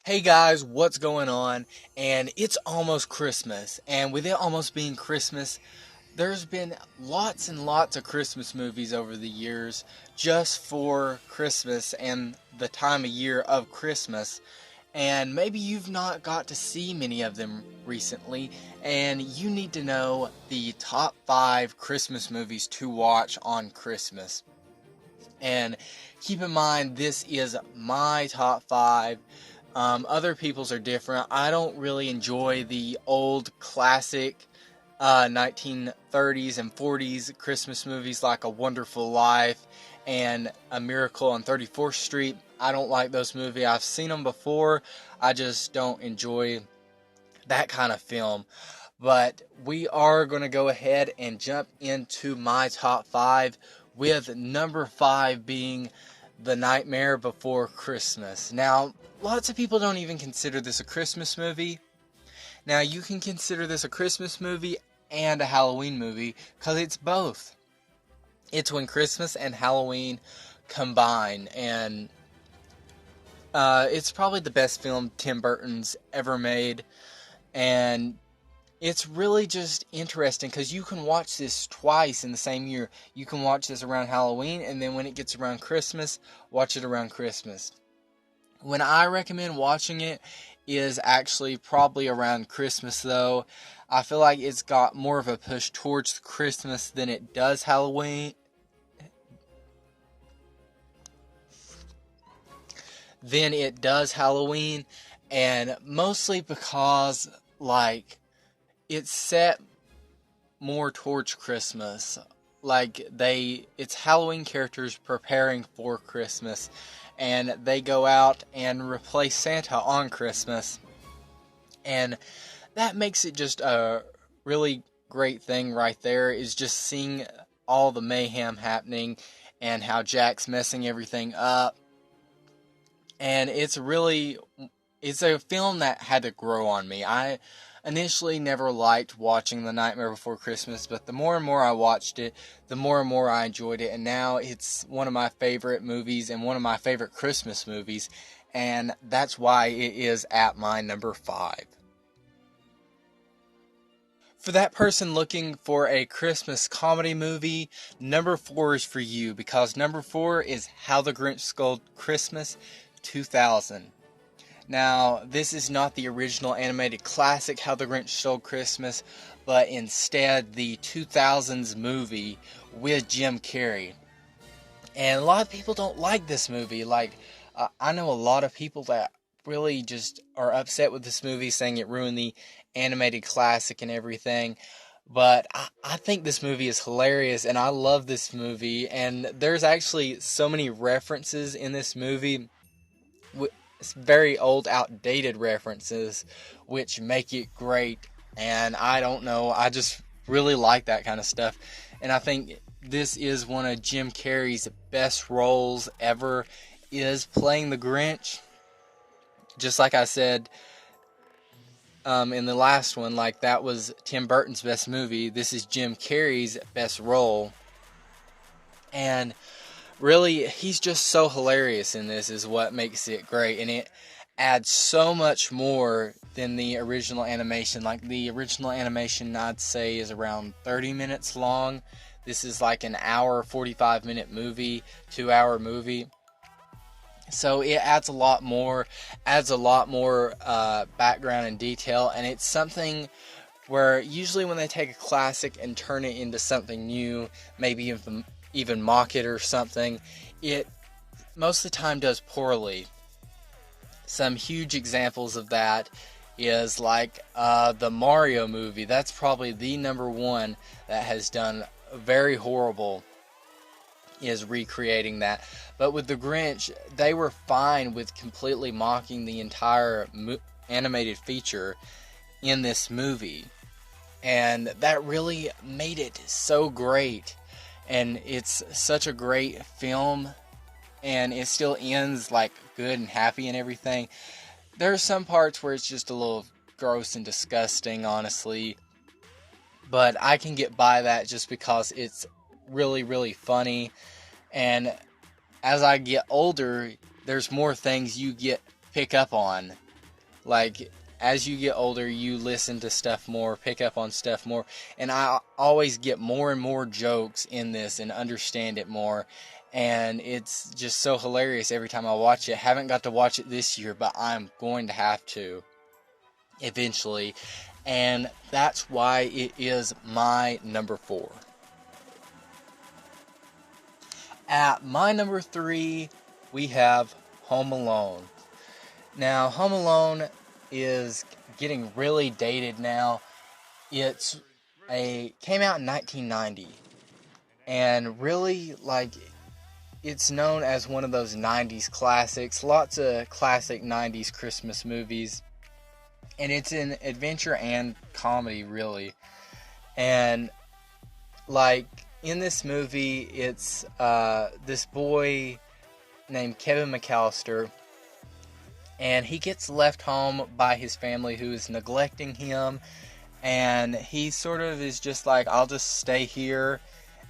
Hey guys, what's going on? And it's almost Christmas, and with it almost being Christmas, there's been lots and lots of Christmas movies over the years just for Christmas and the time of year of Christmas. And maybe you've not got to see many of them recently, and you need to know the top 5 Christmas movies to watch on Christmas. And keep in mind, this is my top 5. Other people's are different. I don't really enjoy the old classic 1930s and 40s Christmas movies like A Wonderful Life and A Miracle on 34th Street. I don't like those movies. I've seen them before. I just don't enjoy that kind of film. But we are going to go ahead and jump into my top 5, with number 5 being The Nightmare Before Christmas. Now, lots of people don't even consider this a Christmas movie. Now, you can consider this a Christmas movie and a Halloween movie, because it's both. It's when Christmas and Halloween combine, and it's probably the best film Tim Burton's ever made, and it's really just interesting because you can watch this twice in the same year. You can watch this around Halloween, and then when it gets around Christmas, watch it around Christmas. When I recommend watching it is actually probably around Christmas, though. I feel like it's got more of a push towards Christmas than it does Halloween. And mostly because, like, it's set more towards Christmas. Like, it's Halloween characters preparing for Christmas, and they go out and replace Santa on Christmas. And that makes it just a really great thing right there, is just seeing all the mayhem happening and how Jack's messing everything up. And it's a film that had to grow on me. I initially never liked watching The Nightmare Before Christmas, but the more and more I watched it, the more and more I enjoyed it, and now it's one of my favorite movies and one of my favorite Christmas movies, and that's why it is at my number 5. For that person looking for a Christmas comedy movie, number 4 is for you, because number 4 is How the Grinch Stole Christmas 2000. Now, this is not the original animated classic How the Grinch Stole Christmas, but instead the 2000s movie with Jim Carrey. And a lot of people don't like this movie. I know a lot of people that really just are upset with this movie, saying it ruined the animated classic and everything. But I think this movie is hilarious, and I love this movie. And there's actually so many references in this movie, very old, outdated references, which make it great. And I don't know, I just really like that kind of stuff. And I think this is one of Jim Carrey's best roles ever, is playing the Grinch. Just like I said in the last one, like that was Tim Burton's best movie, this is Jim Carrey's best role. And really, he's just so hilarious in this, is what makes it great. And it adds so much more than the original animation. Like, the original animation, I'd say, is around 30 minutes long. This is like an hour, 45-minute movie, 2-hour movie. So it adds a lot more background and detail. And it's something where usually when they take a classic and turn it into something new, maybe even mock it or something, it most of the time does poorly. Some huge examples of that is like the Mario movie. That's probably the number one that has done very horrible, is recreating that. But with the Grinch, they were fine with completely mocking the entire animated feature in this movie, and that really made it so great. And it's such a great film, and it still ends like good and happy and everything. There are some parts where it's just a little gross and disgusting, honestly, but I can get by that just because it's really, really funny. And as I get older, there's more things you pick up on Like, as you get older, you listen to stuff more, pick up on stuff more, and I always get more and more jokes in this and understand it more. And it's just so hilarious every time I watch it. Haven't got to watch it this year, but I'm going to have to eventually. And that's why it is my number 4. At my number 3, we have Home Alone. Now, Home Alone is getting really dated now. Came out in 1990, and really, like, it's known as one of those 90s classics. Lots of classic 90s Christmas movies, and it's an adventure and comedy, really. And like, in this movie, it's this boy named Kevin McAllister, and he gets left home by his family who is neglecting him, and he sort of is just like, I'll just stay here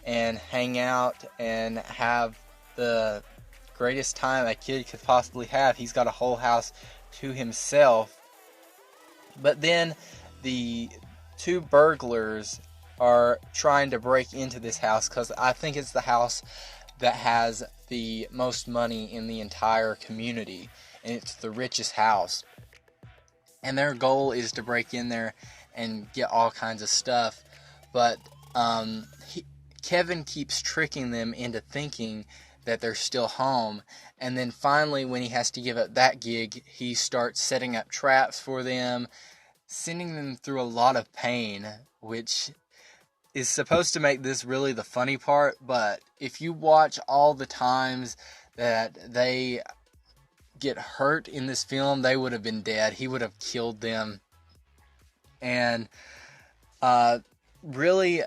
and hang out and have the greatest time a kid could possibly have. He's got a whole house to himself. But then the 2 burglars are trying to break into this house, because I think it's the house that has the most money in the entire community, and it's the richest house. And their goal is to break in there and get all kinds of stuff. But Kevin keeps tricking them into thinking that they're still home. And then finally, when he has to give up that gig, he starts setting up traps for them, sending them through a lot of pain, which is supposed to make this really the funny part. But if you watch all the times that they get hurt in this film, they would have been dead. He would have killed them. And really,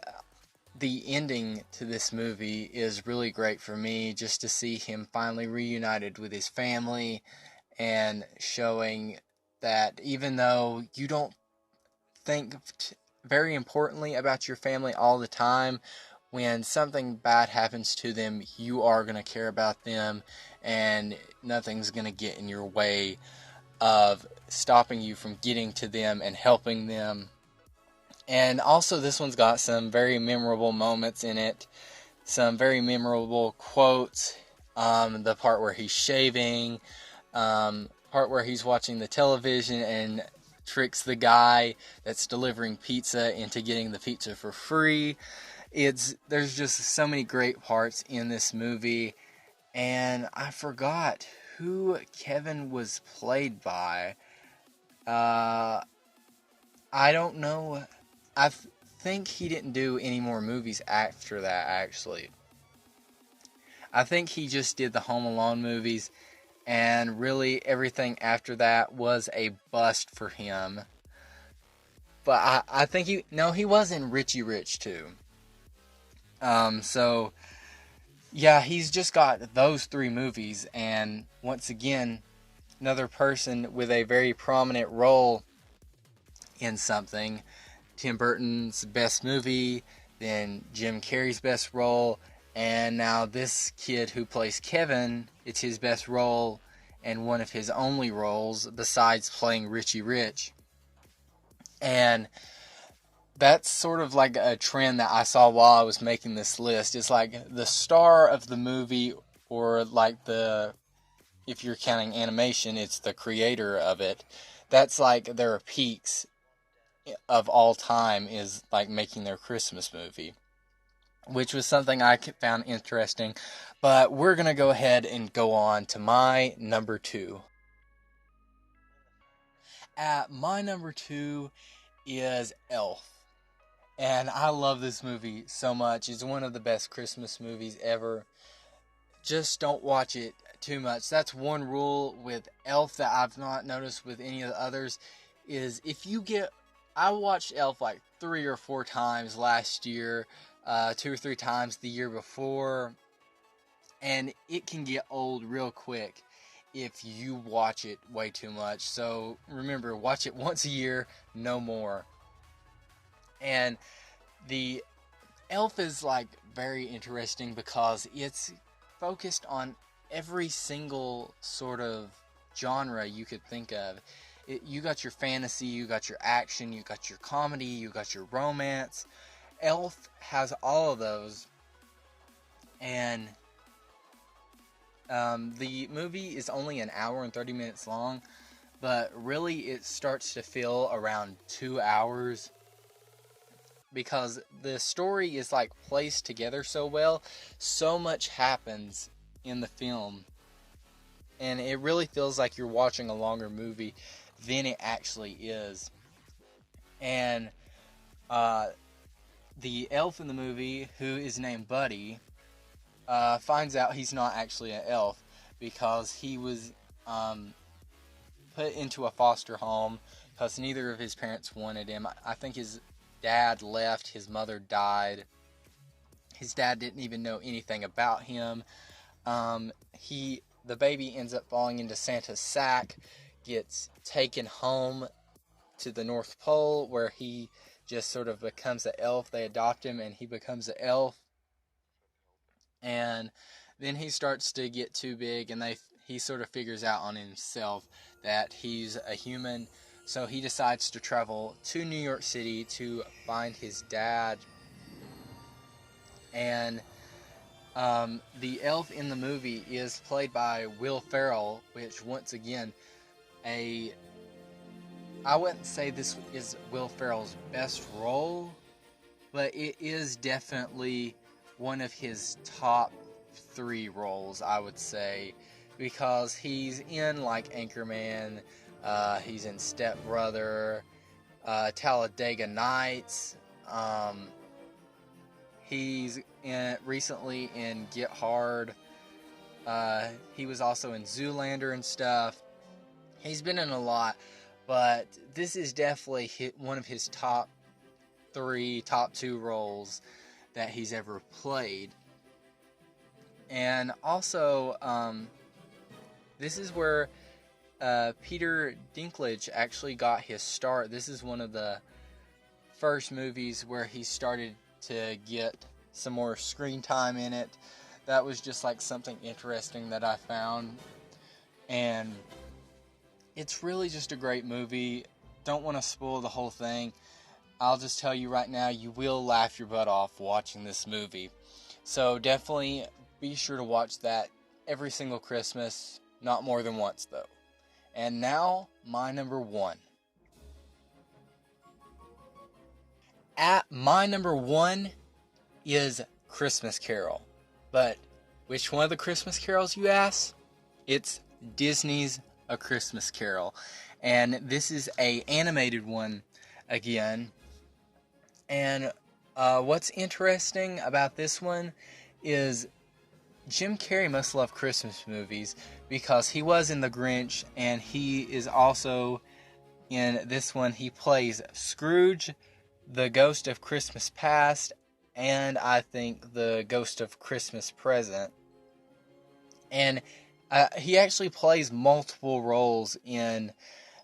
the ending to this movie is really great for me, just to see him finally reunited with his family, and showing that even though you don't think very importantly about your family all the time, when something bad happens to them, you are going to care about them, and nothing's going to get in your way of stopping you from getting to them and helping them. And also, this one's got some very memorable moments in it, some very memorable quotes. The part where he's shaving, part where he's watching the television and tricks the guy that's delivering pizza into getting the pizza for free. There's just so many great parts in this movie. And I forgot who Kevin was played by. I don't know. I think he didn't do any more movies after that, actually. I think he just did the Home Alone movies, and really everything after that was a bust for him. But I think he was in Richie Rich too. So yeah, he's just got those 3 movies, and once again, another person with a very prominent role in something. Tim Burton's best movie, then Jim Carrey's best role, and now this kid who plays Kevin, it's his best role and one of his only roles besides playing Richie Rich. And that's sort of like a trend that I saw while I was making this list. It's like the star of the movie, or like if you're counting animation, it's the creator of it. That's like their peaks of all time, is like making their Christmas movie, which was something I found interesting. But we're going to go ahead and go on to my number 2. At my number 2 is Elf. And I love this movie so much. It's one of the best Christmas movies ever. Just don't watch it too much. That's one rule with Elf that I've not noticed with any of the others, is I watched Elf like 3 or 4 times last year, 2 or 3 times the year before, and it can get old real quick if you watch it way too much. So remember, watch it once a year, no more. And the Elf is like very interesting because it's focused on every single sort of genre you could think of. You got your fantasy, you got your action, you got your comedy, you got your romance. Elf has all of those, and the movie is only an hour and 30 minutes long, but really it starts to feel around 2 hours because the story is like placed together so well. So much happens in the film, and it really feels like you're watching a longer movie than it actually is. And the elf in the movie, who is named Buddy, finds out he's not actually an elf because he was put into a foster home because neither of his parents wanted him. I think his dad left, his mother died. His dad didn't even know anything about him. The baby ends up falling into Santa's sack, gets taken home to the North Pole where he just sort of becomes an elf. They adopt him and he becomes an elf. And then he starts to get too big, and he sort of figures out on himself that he's a human. So he decides to travel to New York City to find his dad. And the elf in the movie is played by Will Ferrell, which once again, I wouldn't say this is Will Ferrell's best role, but it is definitely one of his top 3 roles, I would say, because he's in like Anchorman, he's in Step Brother, Talladega Nights, he's recently in Get Hard, he was also in Zoolander and stuff. He's been in a lot, but this is definitely one of his top 2 roles that he's ever played. And also, this is where Peter Dinklage actually got his start. This is one of the first movies where he started to get some more screen time in it. That was just like something interesting that I found. And it's really just a great movie. Don't want to spoil the whole thing. I'll just tell you right now, you will laugh your butt off watching this movie. So definitely be sure to watch that every single Christmas, not more than once though. And now, my number 1. At my number 1 is Christmas Carol. But which one of the Christmas carols, you ask? It's Disney's A Christmas Carol. And this is an animated one again. And what's interesting about this one is Jim Carrey must love Christmas movies because he was in The Grinch, and he is also in this one. He plays Scrooge, the Ghost of Christmas Past, and I think the Ghost of Christmas Present. And he actually plays multiple roles in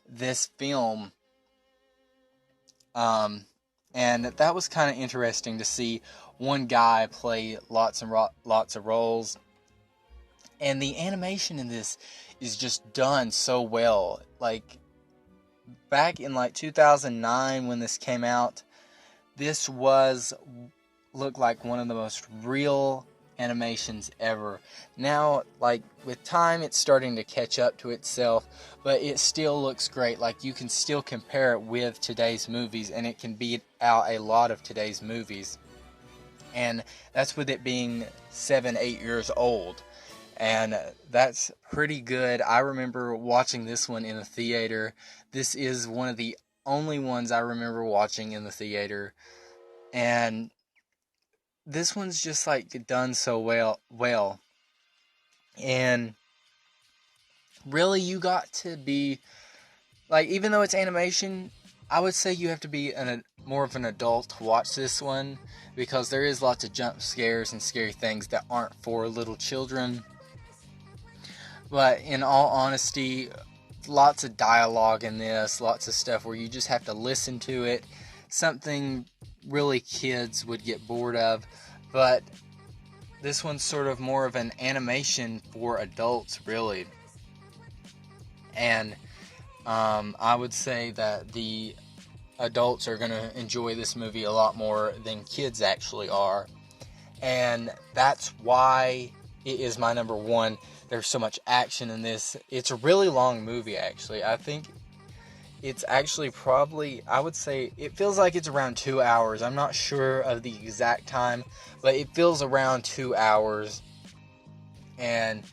this film. And that was kind of interesting to see one guy play lots of roles. And the animation in this is just done so well. Like, back in like 2009 when this came out, this looked like one of the most real animations ever. Now, like, with time, it's starting to catch up to itself, but it still looks great. Like, you can still compare it with today's movies, and it can beat out a lot of today's movies. And that's with it being 7-8 years old. And that's pretty good. I remember watching this one in the theater. This is one of the only ones I remember watching in the theater. And this one's just like done so well. And really, you got to be like, even though it's animation, I would say you have to be more of an adult to watch this one, because there is lots of jump scares and scary things that aren't for little children. But in all honesty, lots of dialogue in this, lots of stuff where you just have to listen to it. Something really kids would get bored of. But this one's sort of more of an animation for adults, really. And I would say that the adults are going to enjoy this movie a lot more than kids actually are. And that's why it is my number one. There's so much action in this. It's a really long movie, actually. I think it's actually probably, I would say, it feels like it's around 2 hours. I'm not sure of the exact time, but it feels around 2 hours. And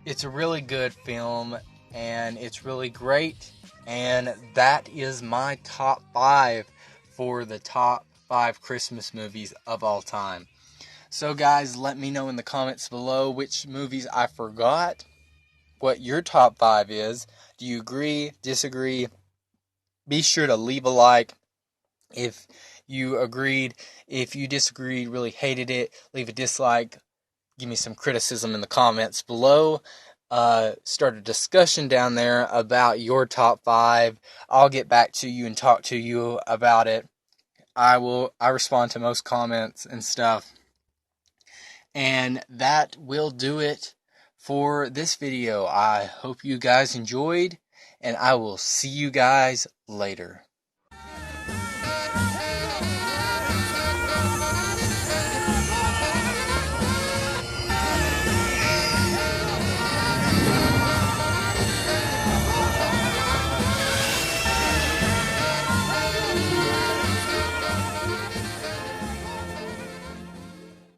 it's a really good film, and it's really great. And that is my top 5 for the top 5 Christmas movies of all time. So guys, let me know in the comments below which movies I forgot, what your top 5 is. Do you agree, disagree? Be sure to leave a like if you agreed. If you disagreed, really hated it, leave a dislike. Give me some criticism in the comments below. Start a discussion down there about your top 5. I'll get back to you and talk to you about it. I respond to most comments and stuff. And that will do it for this video. I hope you guys enjoyed, and I will see you guys later.